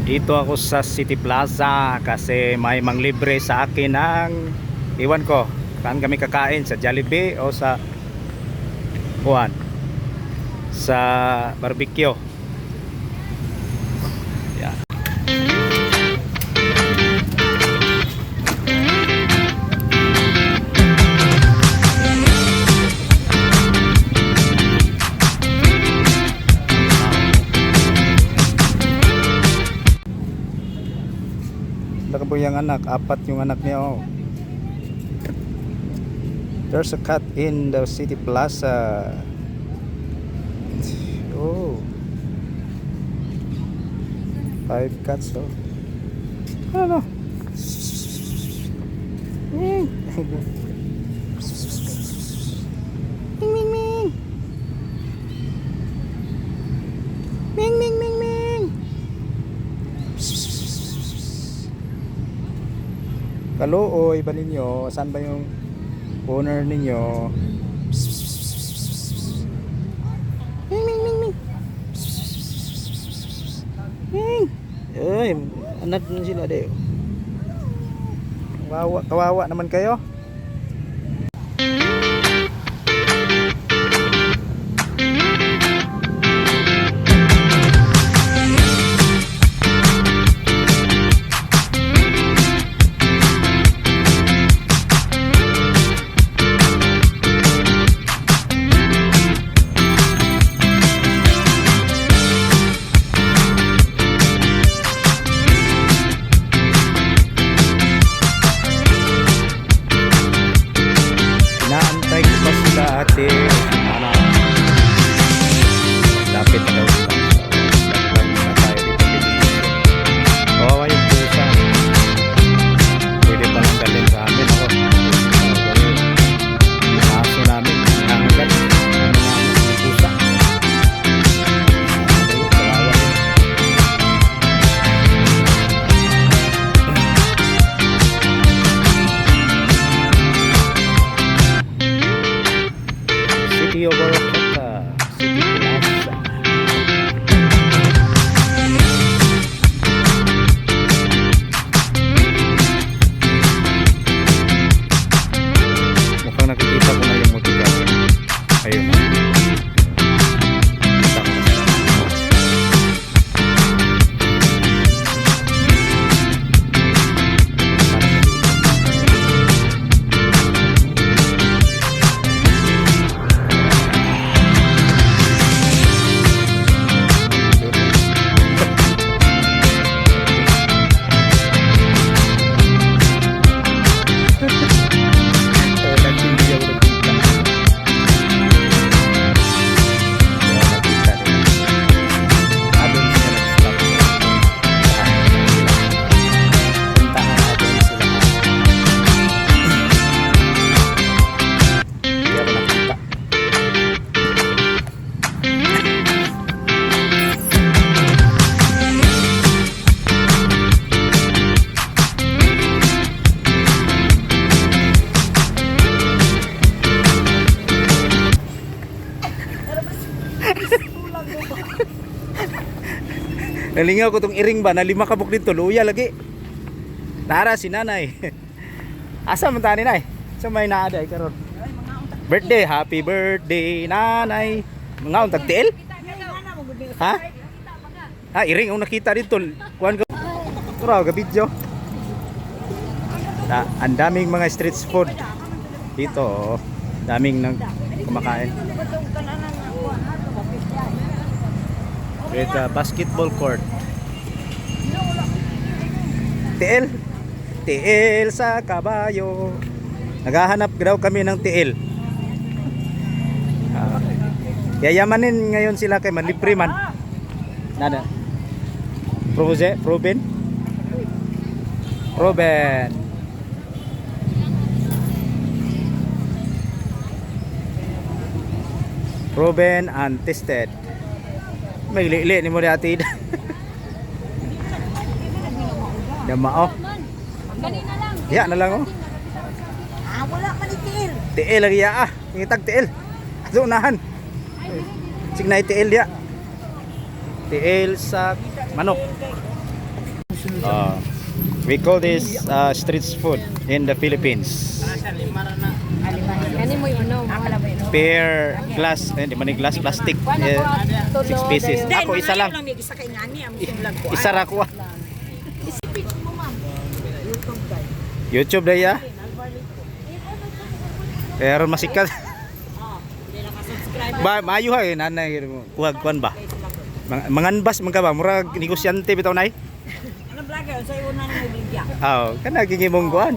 Dito ako sa City Plaza kasi may manglibre sa akin ng iwan ko saan kami kakain, sa Jollibee o sa Juan, sa barbecue. Yeah. Laka po yung anak, apat yung anak niya. Oh. There's a cat in the City Plaza. Oh, 5 cats though. Ano? Ming ming ming. Ming ming ming ming. Kaluoy ba ninyo? Saan ba yung owner ninyo? Ming ming ming ming. Ming. Ay, anak na sila de. Kawawa naman kayo. Ate, anak, lapit na daw sila. Lapit na tayo dito. Kawawa yung pusa. Pwede pa lang dalhin sa amin. Ako, yung aso namin, nangangagat. Yung pusa. Kawawa yun. City of Barakata, City Plaza. Mukhang nakikita ko na yung motika. Ayun na. Kita ko na sila. Nalingaw ko tong iring ba na 5 kabuk dito, luya lagi. Tara si nanay. Asa man tani nay? Sa may naaday karon. Birthday, happy birthday nanay. Mga untag tiil? Ha? Ha, iring ang nakita dito. Kuan ka. Tara ga video. Ang daming mga street food dito. Daming nang kumakain. With a basketball court. Tiil. Tiil sa kabayo. Naghahanap daw kami ng tiil. Yayamanin ngayon sila kay manlibre man. Nada. Proben. Proven and tested. May li ni mo dati. Damao. Kanina lang. Ya na lang oh. Wala pa ni tiil. Tiil lagi ya ah. Ngitag tiil. Ato unahan. Signay tiil ya. Tiil sa manok. We call this street food in the Philippines. Kani mo yung ano, mga Per glass, hindi man glass, plastic. 6 pieces. Ako isa lang. Isa kay ngani ang vlog ko. Isa ra ko. Isipin mo ma'am. YouTube guys. YouTube na ya. Pero masikat. Hindi naka-subscribe. Ba, maayo ha, nanay, kuhan ba? Manganbas man ka ba? Murag negosyante bitaw nay. Ano vlogger sa iyo na mo bigya. Kana gingimong kuhan.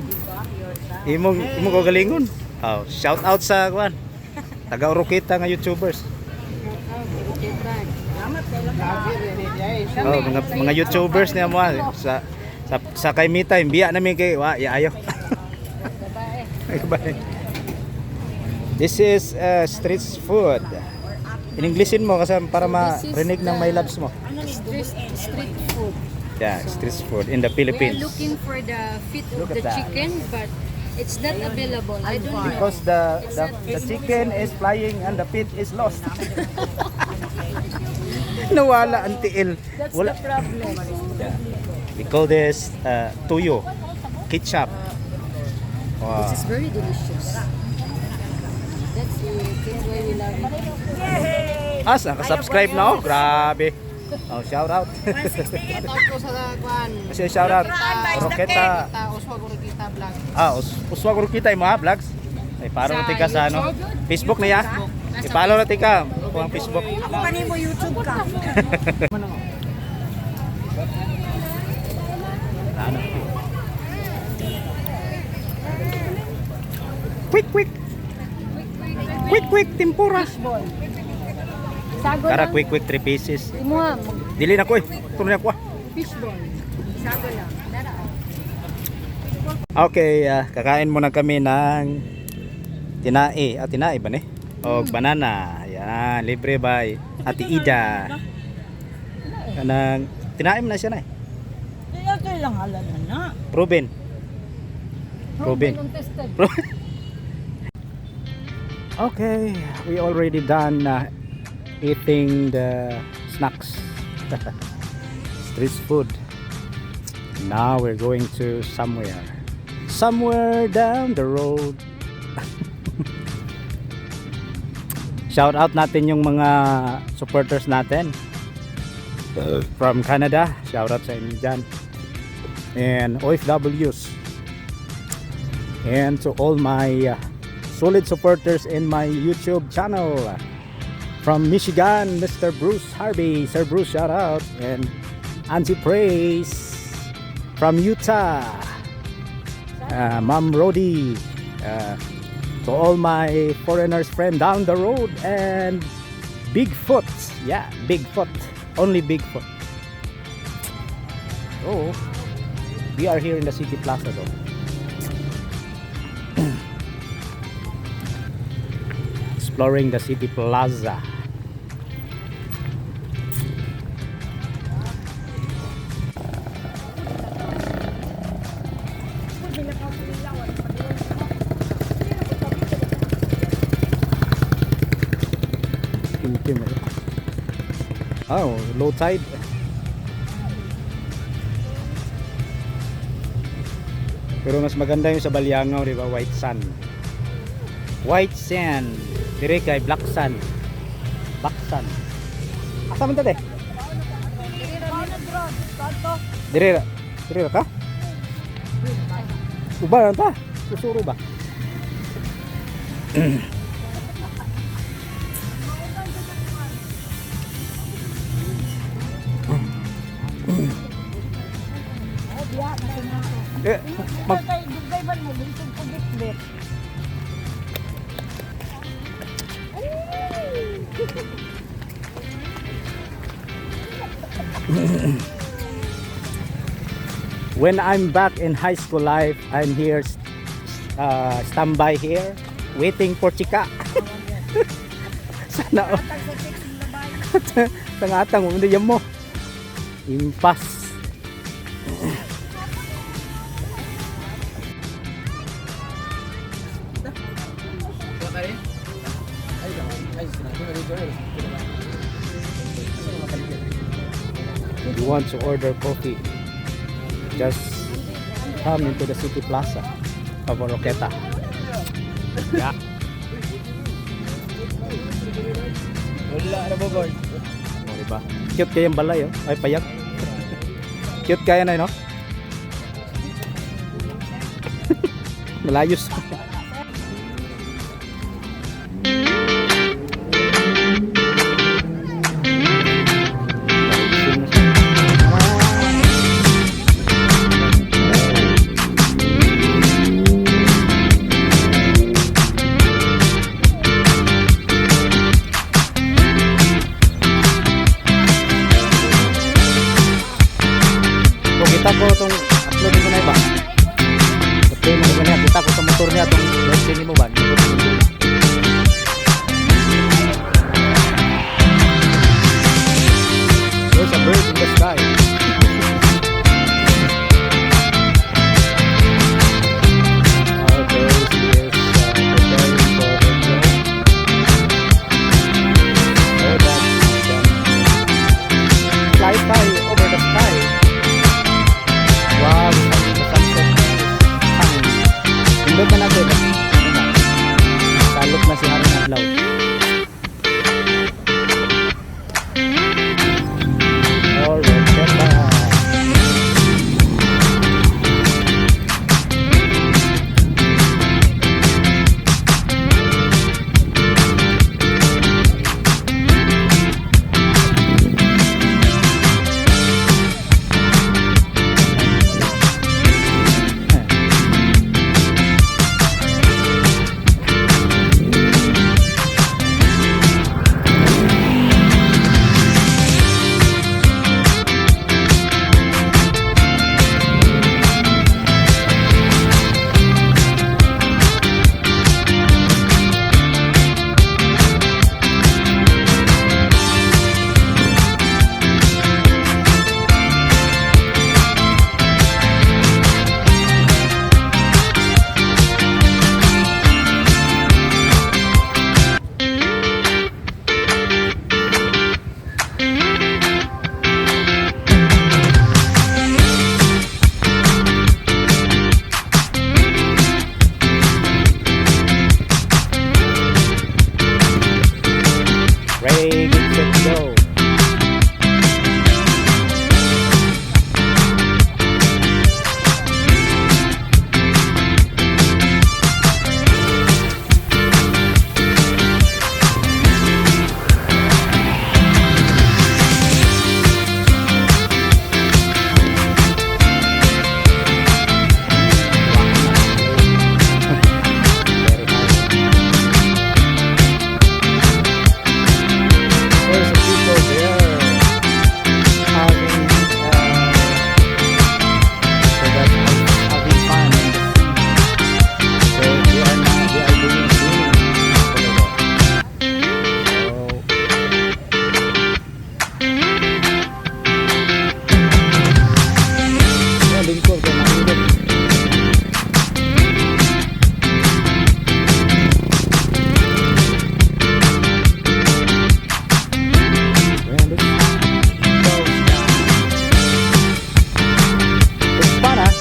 Imong ko galingon. Shout out sa kuhan. Taga Oroqueta nga YouTubers. Salamat kay Mga YouTubers niya mo sa kay me time biya namin kay ayo. This is street food. In Englishin mo kasi para marinig ng my loves mo. Street food. Yeah, street food in the We are Philippines. looking for the feet Look of at the that. chicken, but it's not available. I don't know. Because the chicken is flying and the feet is lost. Nawala ang tiil. That's Wala. the problem. We call this tuyo, ketchup. Wow. This is very delicious. That's it. That's why we love it. Nakasubscribe na ako. Grabe. Shout out. 168 ko sa kwan. Kasi shout out. Oroqueta. Uswag kita vlog. Uswag Oroqueta yung mga vlogs. Ay, paro Sa natin ka sa ano. YouTube? Facebook na ya. I-follow natin ka. Kung ang Facebook. Ako pa mo YouTube ka. Ano? Quick. Quick, tempura. Sago Kara lang. quick 3 pieces. Imo ha, Dili na ko eh. Tuloy na ko. fishball. Sago lang. Okay, kakain muna kami ng tinai. Tinai ba ni? O banana. Yan, libre by Ate Ida. Kanang tinai mo na siya na eh. Kaya kailangan na. Proven. Untested. Okay, we already done eating the snacks. Street food. Now we're going to somewhere down the road. Shout out natin yung mga supporters natin from Canada. Shout out sa inyo dyan. And OFWs. And to all my solid supporters in my YouTube channel. From Michigan, Mr. Bruce Harvey. Sir Bruce, shout out. And Auntie Praise from Utah. Ma'am Rodi. To all my foreigners friend down the road. And Bigfoot. Yeah, Bigfoot. Only Bigfoot. Oh, we are here in the City Plaza though. Exploring the City Plaza. Kim. Oh, low tide. Pero mas maganda yung sa Baliangaw, di ba? White sand. White sand. Dire kay black sand. Black sand. Asa man ta de? Dire ka? Uba lang ta. Susuro ba? Mag When I'm back in high school life, I'm here standby here waiting for chika. Sana tangatang mo diyan mo. Impas. You want to order coffee? just come into the city plaza of Oroqueta. Yeah. Wala na po, boy. Oh, diba? Cute kaya yung balay, oh. Ay, payag. Cute kaya na, no? Malayos. Kung kita ko itong upload mo na iba. Kasi mo naman yan, kita ko sa motor niya itong birthday ni mo ba? There's a bird in the sky. Okay, she is preparing for her job. Oh, that's fly over the sky. Wow, the sunset is coming. Hindot na natin. Salot na si Haring Adlaw. Alright, ganda. Ready, get set, go. Very nice. There's some people there having having fun in the sea. So they are doing swimming over there. So lingkod kay mahirap. When the sun goes down, it's fun, huh?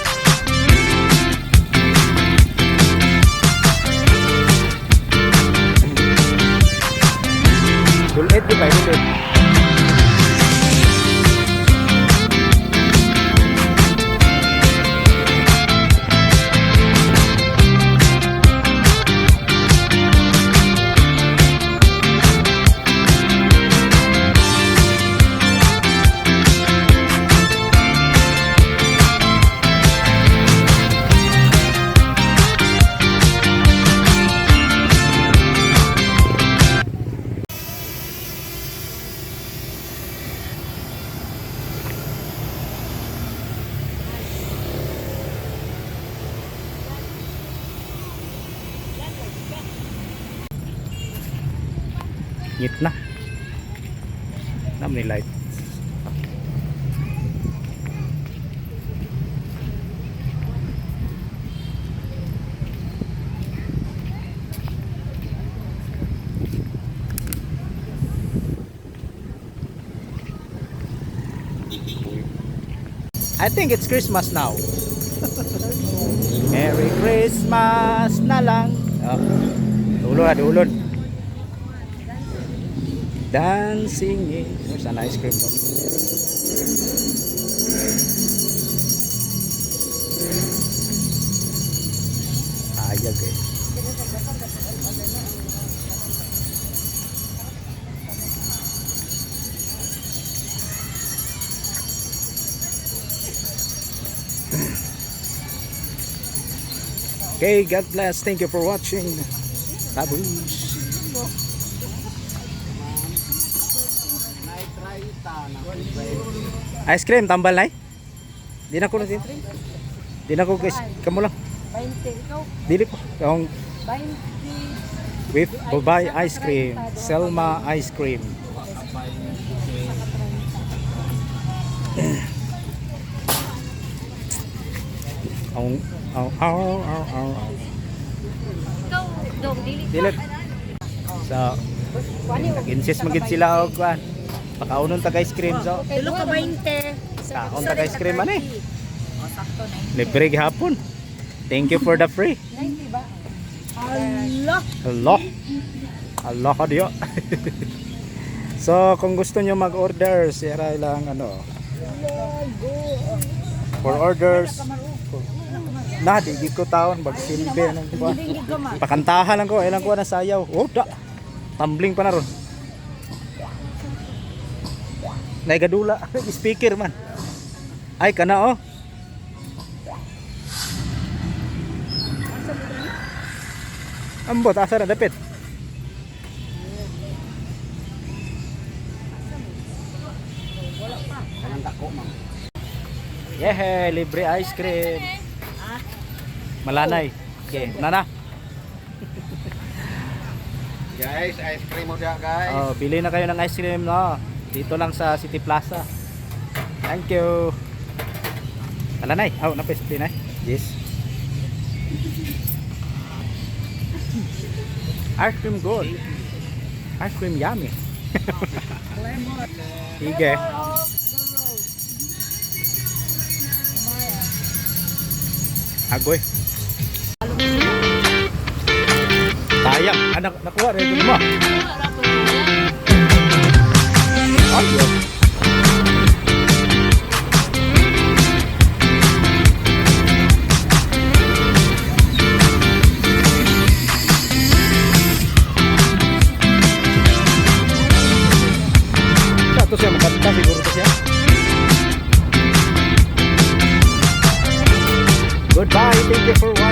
Ulit, di ba? Ulit. Ngit na. Nam ni light. I think it's Christmas now. Merry Christmas na lang. Oh. Dulon. Dancing. There's an ice cream. Ayag eh. Okay, God bless. Thank you for watching. Babush. Ice cream, tambal na eh. Di na ko na din. Di na ko guys. Kamu lang. 20 ikaw. Dili ko. Yung 20. with Bobay ice cream. Selma ice cream. Ikaw, dog, dili. Dili. So, nag-insist magid sila og kuan. Pakaunon tag ice cream so. Tulo ka 20. Kaon tag ice cream man eh. Libre gihapon. Thank you for the free. 90 ba? Allah. Allah ka diyo. So, kung gusto nyo mag-order, sira lang ano. For orders. Na, di ko taon. Magsilbi. Pakantahan lang ko. Ilang ko na sayaw. Oh, da. Tumbling pa na ron. Naigadula. Speaker man. Ay, kana oh. Ambot, asa na dapit. Yeah, libre ice cream. Malanay. Okay, nana. Guys, ice cream mo siya guys. Oh, bili na kayo ng ice cream no. Dito lang sa City Plaza. Thank you. Malanay. Oh, napesli na. Yes. Ice cream good. Ice cream yummy. Sige. Agoy. Sayang, anak nakuha rin ito mo. Ayun. Ito siya makanta siguro to siya. Goodbye, thank you for watching.